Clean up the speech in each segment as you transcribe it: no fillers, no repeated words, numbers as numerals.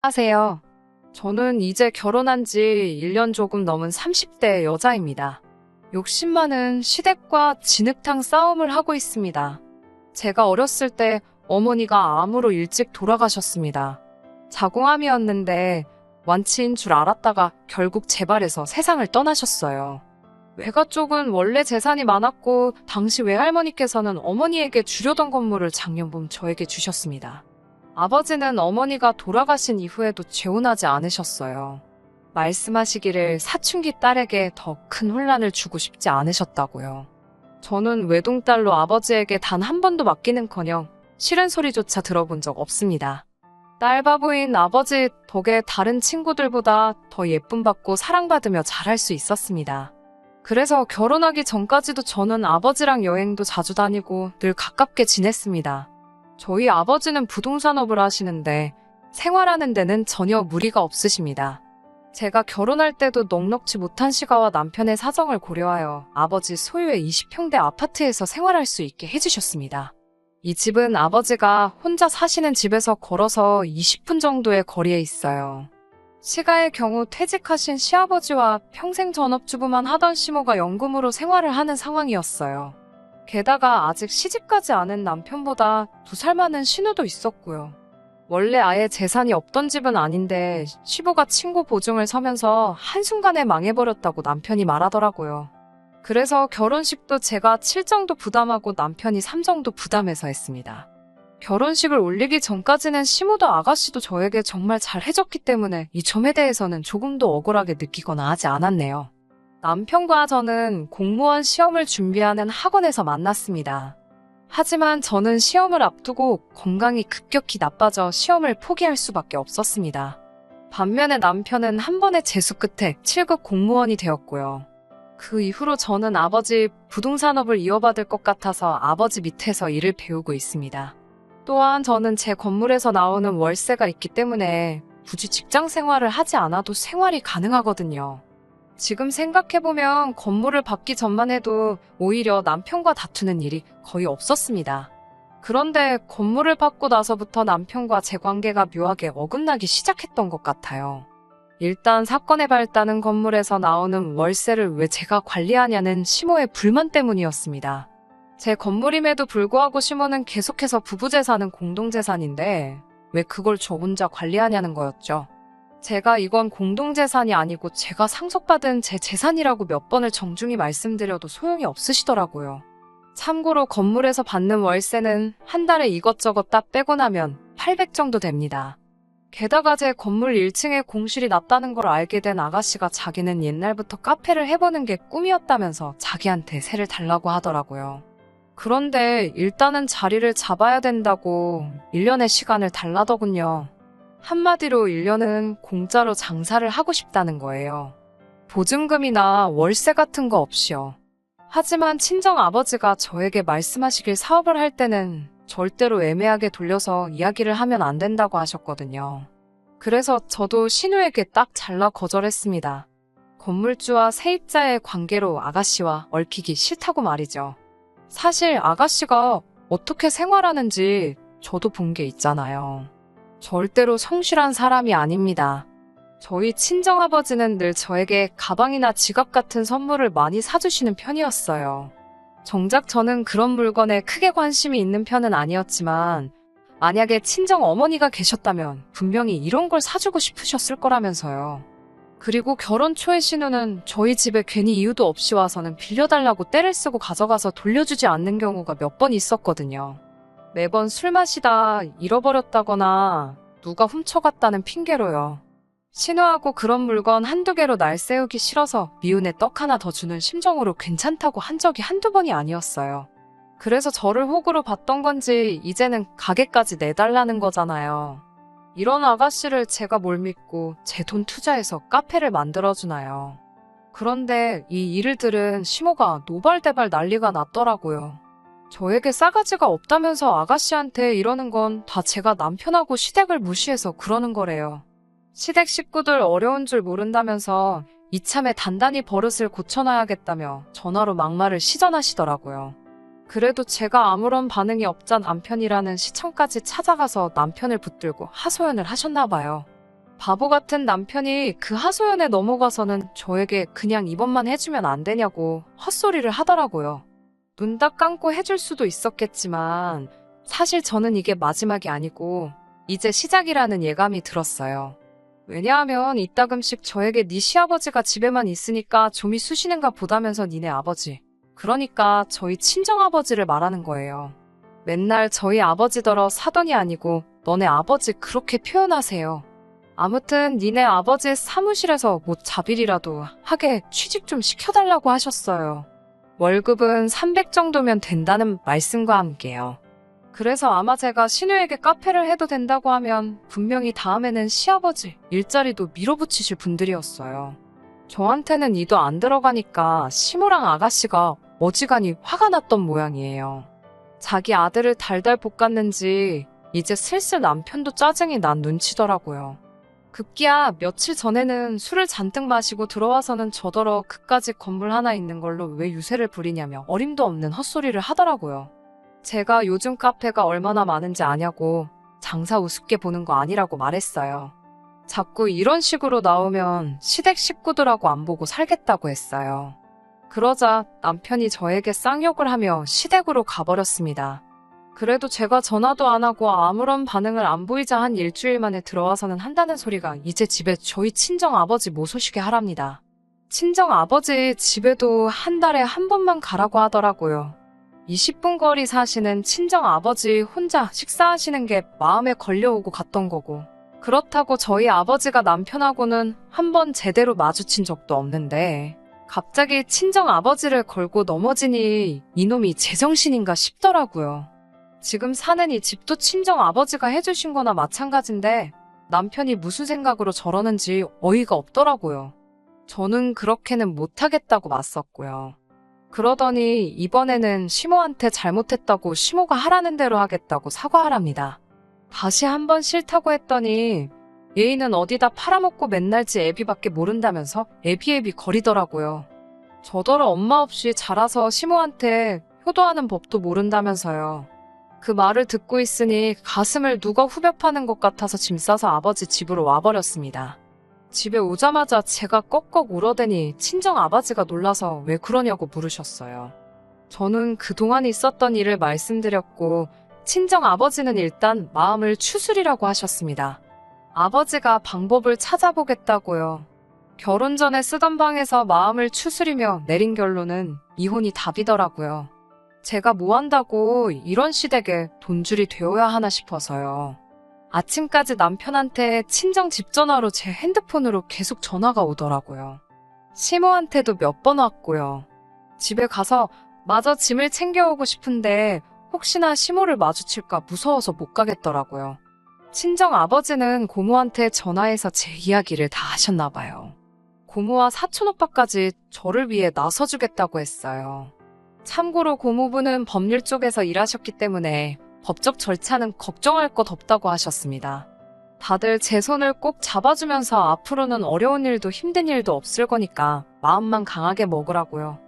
하세요. 저는 이제 결혼한 지 1년 조금 넘은 30대 여자입니다. 욕심 많은 시댁과 진흙탕 싸움을 하고 있습니다. 제가 어렸을 때 어머니가 암으로 일찍 돌아가셨습니다. 자궁암이었는데 완치인 줄 알았다가 결국 재발해서 세상을 떠나셨어요. 외가 쪽은 원래 재산이 많았고 당시 외할머니께서는 어머니에게 주려던 건물을 작년봄 저에게 주셨습니다. 아버지는 어머니가 돌아가신 이후에도 재혼하지 않으셨어요. 말씀하시기를 사춘기 딸에게 더 큰 혼란을 주고 싶지 않으셨다고요. 저는 외동딸로 아버지에게 단 한 번도 맡기는커녕 싫은 소리조차 들어본 적 없습니다. 딸 바보인 아버지 덕에 다른 친구들보다 더 예쁨 받고 사랑받으며 자랄 수 있었습니다. 그래서 결혼하기 전까지도 저는 아버지랑 여행도 자주 다니고 늘 가깝게 지냈습니다. 저희 아버지는 부동산업을 하시는데 생활하는 데는 전혀 무리가 없으십니다. 제가 결혼할 때도 넉넉지 못한 시가와 남편의 사정을 고려하여 아버지 소유의 20평대 아파트에서 생활할 수 있게 해주셨습니다. 이 집은 아버지가 혼자 사시는 집에서 걸어서 20분 정도의 거리에 있어요. 시가의 경우 퇴직하신 시아버지와 평생 전업주부만 하던 시모가 연금으로 생활을 하는 상황이었어요. 게다가 아직 시집가지 않은 남편보다 2살 많은 신우도 있었고요. 원래 아예 재산이 없던 집은 아닌데 시부가 친구 보증을 서면서 한순간에 망해버렸다고 남편이 말하더라고요. 그래서 결혼식도 제가 7 정도 부담하고 남편이 3 정도 부담해서 했습니다. 결혼식을 올리기 전까지는 시모도 아가씨도 저에게 정말 잘 해줬기 때문에 이 점에 대해서는 조금도 억울하게 느끼거나 하지 않았네요. 남편과 저는 공무원 시험을 준비하는 학원에서 만났습니다. 하지만 저는 시험을 앞두고 건강이 급격히 나빠져 시험을 포기할 수밖에 없었습니다. 반면에 남편은 한 번의 재수 끝에 7급 공무원이 되었고요. 그 이후로 저는 아버지 부동산업을 이어받을 것 같아서 아버지 밑에서 일을 배우고 있습니다. 또한 저는 제 건물에서 나오는 월세가 있기 때문에 굳이 직장 생활을 하지 않아도 생활이 가능하거든요. 지금 생각해보면 건물을 받기 전만 해도 오히려 남편과 다투는 일이 거의 없었습니다. 그런데 건물을 받고 나서부터 남편과 제 관계가 묘하게 어긋나기 시작했던 것 같아요. 일단 사건의 발단은 건물에서 나오는 월세를 왜 제가 관리하냐는 시모의 불만 때문이었습니다. 제 건물임에도 불구하고 시모는 계속해서 부부재산은 공동재산인데 왜 그걸 저 혼자 관리하냐는 거였죠. 제가 이건 공동재산이 아니고 제가 상속받은 제 재산이라고 몇 번을 정중히 말씀드려도 소용이 없으시더라고요. 참고로 건물에서 받는 월세는 한 달에 이것저것 다 빼고 나면 800 정도 됩니다. 게다가 제 건물 1층에 공실이 났다는 걸 알게 된 아가씨가 자기는 옛날부터 카페를 해보는 게 꿈이었다면서 자기한테 세를 달라고 하더라고요. 그런데 일단은 자리를 잡아야 된다고 1년의 시간을 달라더군요. 한마디로 1년은 공짜로 장사를 하고 싶다는 거예요. 보증금이나 월세 같은 거 없이요. 하지만 친정 아버지가 저에게 말씀하시길 사업을 할 때는 절대로 애매하게 돌려서 이야기를 하면 안 된다고 하셨거든요. 그래서 저도 신우에게 딱 잘라 거절했습니다. 건물주와 세입자의 관계로 아가씨와 얽히기 싫다고 말이죠. 사실 아가씨가 어떻게 생활하는지 저도 본 게 있잖아요. 절대로 성실한 사람이 아닙니다. 저희 친정아버지는 늘 저에게 가방이나 지갑 같은 선물을 많이 사주시는 편이었어요. 정작 저는 그런 물건에 크게 관심이 있는 편은 아니었지만 만약에 친정 어머니가 계셨다면 분명히 이런 걸 사주고 싶으셨을 거라면서요. 그리고 결혼 초에 신우는 저희 집에 괜히 이유도 없이 와서는 빌려달라고 떼를 쓰고 가져가서 돌려주지 않는 경우가 몇 번 있었거든요. 매번 술 마시다 잃어버렸다거나 누가 훔쳐갔다는 핑계로요. 신우하고 그런 물건 한두 개로 날 세우기 싫어서 미운에 떡 하나 더 주는 심정으로 괜찮다고 한 적이 한두 번이 아니었어요. 그래서 저를 호구로 봤던 건지 이제는 가게까지 내달라는 거잖아요. 이런 아가씨를 제가 뭘 믿고 제 돈 투자해서 카페를 만들어주나요. 그런데 이 일을 들은 시모가 노발대발 난리가 났더라고요. 저에게 싸가지가 없다면서 아가씨한테 이러는 건 다 제가 남편하고 시댁을 무시해서 그러는 거래요. 시댁 식구들 어려운 줄 모른다면서 이참에 단단히 버릇을 고쳐놔야겠다며 전화로 막말을 시전하시더라고요. 그래도 제가 아무런 반응이 없자 남편이라는 시청까지 찾아가서 남편을 붙들고 하소연을 하셨나 봐요. 바보 같은 남편이 그 하소연에 넘어가서는 저에게 그냥 이번만 해주면 안 되냐고 헛소리를 하더라고요. 눈 딱 감고 해줄 수도 있었겠지만 사실 저는 이게 마지막이 아니고 이제 시작이라는 예감이 들었어요. 왜냐하면 이따금씩 저에게 네 시아버지가 집에만 있으니까 좀이 쑤시는가 보다면서 니네 아버지, 그러니까 저희 친정아버지를 말하는 거예요. 맨날 저희 아버지더러 사돈이 아니고 너네 아버지 그렇게 표현하세요. 아무튼 니네 아버지 사무실에서 뭐 자빌이라도 하게 취직 좀 시켜달라고 하셨어요. 월급은 300 정도면 된다는 말씀과 함께요. 그래서 아마 제가 신우에게 카페를 해도 된다고 하면 분명히 다음에는 시아버지 일자리도 밀어붙이실 분들이었어요. 저한테는 이도 안 들어가니까 시모랑 아가씨가 어지간히 화가 났던 모양이에요. 자기 아들을 달달 볶았는지 이제 슬슬 남편도 짜증이 난 눈치더라고요. 급기야 며칠 전에는 술을 잔뜩 마시고 들어와서는 저더러 그까짓 건물 하나 있는 걸로 왜 유세를 부리냐며 어림도 없는 헛소리를 하더라고요. 제가 요즘 카페가 얼마나 많은지 아냐고 장사 우습게 보는 거 아니라고 말했어요. 자꾸 이런 식으로 나오면 시댁 식구들하고 안 보고 살겠다고 했어요. 그러자 남편이 저에게 쌍욕을 하며 시댁으로 가버렸습니다. 그래도 제가 전화도 안 하고 아무런 반응을 안 보이자 한 일주일 만에 들어와서는 한다는 소리가 이제 집에 저희 친정아버지 못 오시게 하랍니다. 친정아버지 집에도 한 달에 한 번만 가라고 하더라고요. 20분 거리 사시는 친정아버지 혼자 식사하시는 게 마음에 걸려오고 갔던 거고, 그렇다고 저희 아버지가 남편하고는 한 번 제대로 마주친 적도 없는데 갑자기 친정아버지를 걸고 넘어지니 이놈이 제정신인가 싶더라고요. 지금 사는 이 집도 친정아버지가 해주신 거나 마찬가지인데 남편이 무슨 생각으로 저러는지 어이가 없더라고요. 저는 그렇게는 못하겠다고 맞섰고요. 그러더니 이번에는 시모한테 잘못했다고 시모가 하라는 대로 하겠다고 사과하랍니다. 다시 한번 싫다고 했더니 얘는 어디다 팔아먹고 맨날 지 애비밖에 모른다면서 애비애비 거리더라고요. 저더러 엄마 없이 자라서 시모한테 효도하는 법도 모른다면서요. 그 말을 듣고 있으니 가슴을 누가 후벼 파는 것 같아서 짐 싸서 아버지 집으로 와버렸습니다. 집에 오자마자 제가 꺽꺽 울어대니 친정아버지가 놀라서 왜 그러냐고 물으셨어요. 저는 그동안 있었던 일을 말씀드렸고 친정아버지는 일단 마음을 추스리라고 하셨습니다. 아버지가 방법을 찾아보겠다고요. 결혼 전에 쓰던 방에서 마음을 추스리며 내린 결론은 이혼이 답이더라고요. 제가 뭐 한다고 이런 시댁에 돈줄이 되어야 하나 싶어서요. 아침까지 남편한테 친정 집 전화로 제 핸드폰으로 계속 전화가 오더라고요. 시모한테도 몇 번 왔고요. 집에 가서 마저 짐을 챙겨오고 싶은데 혹시나 시모를 마주칠까 무서워서 못 가겠더라고요. 친정 아버지는 고모한테 전화해서 제 이야기를 다 하셨나 봐요. 고모와 사촌오빠까지 저를 위해 나서주겠다고 했어요. 참고로 고모부는 법률 쪽에서 일하셨기 때문에 법적 절차는 걱정할 것 없다고 하셨습니다. 다들 제 손을 꼭 잡아주면서 앞으로는 어려운 일도 힘든 일도 없을 거니까 마음만 강하게 먹으라고요.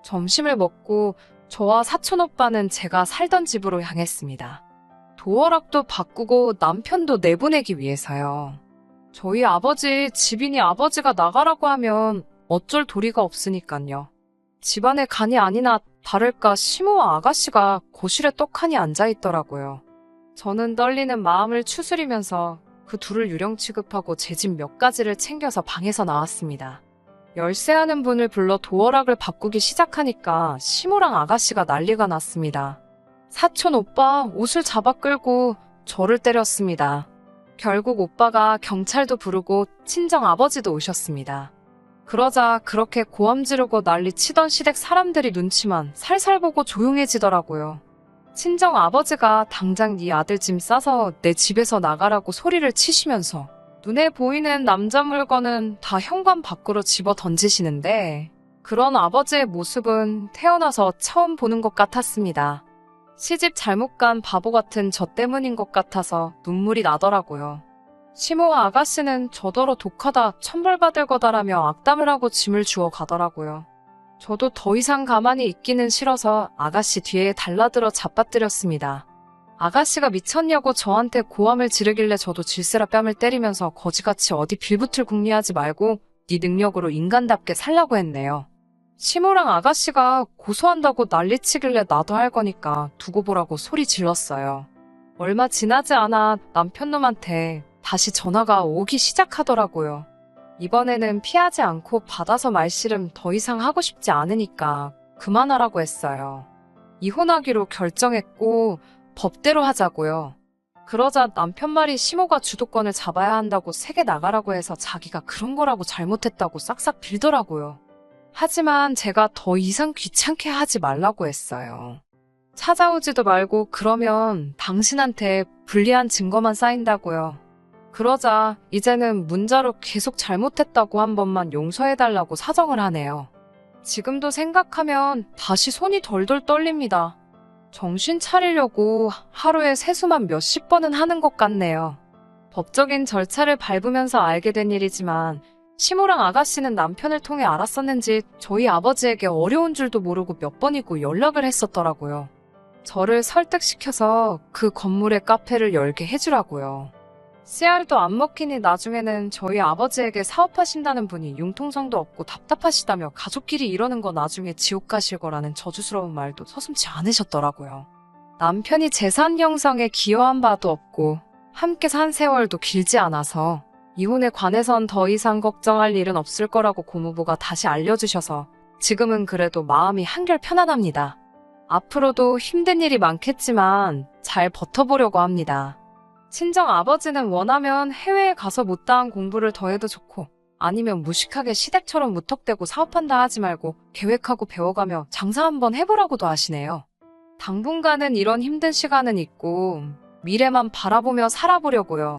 점심을 먹고 저와 사촌오빠는 제가 살던 집으로 향했습니다. 도어락도 바꾸고 남편도 내보내기 위해서요. 저희 아버지 집이니 아버지가 나가라고 하면 어쩔 도리가 없으니까요. 집안에 간이 아니나 다를까 시모와 아가씨가 거실에 떡하니 앉아있더라고요. 저는 떨리는 마음을 추스리면서 그 둘을 유령 취급하고 제 집 몇 가지를 챙겨서 방에서 나왔습니다. 열쇠하는 분을 불러 도어락을 바꾸기 시작하니까 시모랑 아가씨가 난리가 났습니다. 사촌 오빠 옷을 잡아 끌고 저를 때렸습니다. 결국 오빠가 경찰도 부르고 친정 아버지도 오셨습니다. 그러자 그렇게 고함 지르고 난리 치던 시댁 사람들이 눈치만 살살 보고 조용해지더라고요. 친정 아버지가 당장 네 아들 짐 싸서 내 집에서 나가라고 소리를 치시면서 눈에 보이는 남자 물건은 다 현관 밖으로 집어 던지시는데 그런 아버지의 모습은 태어나서 처음 보는 것 같았습니다. 시집 잘못 간 바보 같은 저 때문인 것 같아서 눈물이 나더라고요. 시모와 아가씨는 저더러 독하다 천벌받을 거다라며 악담을 하고 짐을 주워 가더라고요. 저도 더 이상 가만히 있기는 싫어서 아가씨 뒤에 달라들어 잡아뜨렸습니다. 아가씨가 미쳤냐고 저한테 고함을 지르길래 저도 질세라 뺨을 때리면서 거지같이 어디 빌붙을 궁리하지 말고 네 능력으로 인간답게 살라고 했네요. 시모랑 아가씨가 고소한다고 난리치길래 나도 할 거니까 두고 보라고 소리 질렀어요. 얼마 지나지 않아 남편놈한테 다시 전화가 오기 시작하더라고요. 이번에는 피하지 않고 받아서 말씨름 더 이상 하고 싶지 않으니까 그만하라고 했어요. 이혼하기로 결정했고 법대로 하자고요. 그러자 남편 말이 시모가 주도권을 잡아야 한다고 세게 나가라고 해서 자기가 그런 거라고 잘못했다고 싹싹 빌더라고요. 하지만 제가 더 이상 귀찮게 하지 말라고 했어요. 찾아오지도 말고 그러면 당신한테 불리한 증거만 쌓인다고요. 그러자 이제는 문자로 계속 잘못했다고 한 번만 용서해달라고 사정을 하네요. 지금도 생각하면 다시 손이 덜덜 떨립니다. 정신 차리려고 하루에 세수만 몇십 번은 하는 것 같네요. 법적인 절차를 밟으면서 알게 된 일이지만 시모랑 아가씨는 남편을 통해 알았었는지 저희 아버지에게 어려운 줄도 모르고 몇 번이고 연락을 했었더라고요. 저를 설득시켜서 그 건물에 카페를 열게 해주라고요. 씨알도 안 먹히니 나중에는 저희 아버지에게 사업하신다는 분이 융통성도 없고 답답하시다며 가족끼리 이러는 거 나중에 지옥 가실 거라는 저주스러운 말도 서슴지 않으셨더라고요. 남편이 재산 형성에 기여한 바도 없고 함께 산 세월도 길지 않아서 이혼에 관해선 더 이상 걱정할 일은 없을 거라고 고모부가 다시 알려주셔서 지금은 그래도 마음이 한결 편안합니다. 앞으로도 힘든 일이 많겠지만 잘 버텨보려고 합니다. 친정 아버지는 원하면 해외에 가서 못다한 공부를 더 해도 좋고 아니면 무식하게 시댁처럼 무턱대고 사업한다 하지 말고 계획하고 배워가며 장사 한번 해보라고도 하시네요. 당분간은 이런 힘든 시간은 있고 미래만 바라보며 살아보려고요.